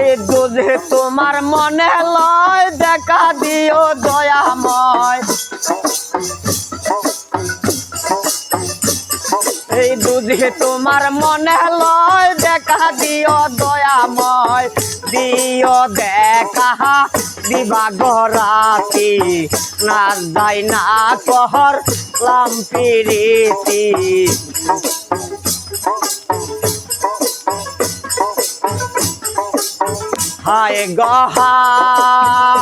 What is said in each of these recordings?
এই দুধে তোমার মনে লয় দেখা দিও দয়াময় এই দুধে তোমার মনে লয় দেখা দিও দয়াময় দিও দেখা দিবা গরাতি না যাই না কহর লাম্পিরিতি হায় গহায়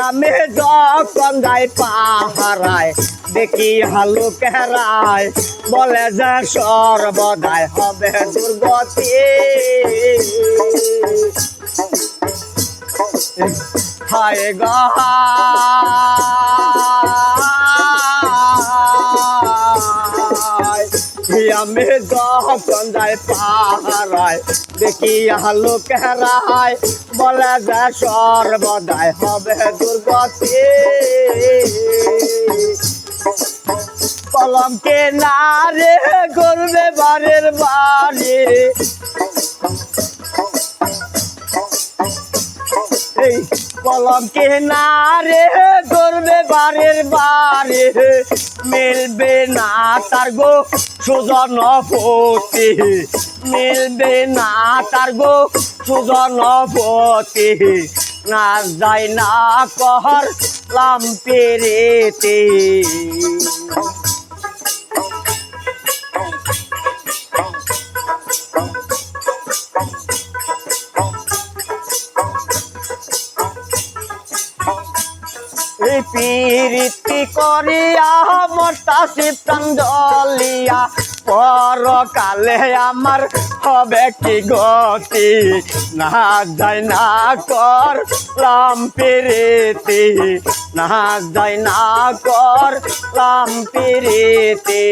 আমি যখন যাই পাহারায় দেখি হালু কেরায় বলে যে সর্বদাই হবে দুর্গতি হায় গহায় আমি যখন যাই পাহারায় দেখি হালু কেরায় বলে যে সর্বদাই হবে দুর্গতি কলমকে না রে করবে বাড়ির বাড়ি এই কলমকে না রে করবে বাড়ির বাড়ি মিলবে না তার গো সুজন পতি মিলবে না তার গো সুজন পতি না যায় না কহর লাম্পিরিতি পিরিতি করিয়া মরতাছি প্রাণ জ্বলিয়া পরকালে আমার হবে কি গতি না যায় না কর লাম্পিরিতি না যায় না কর লাম্পিরিতি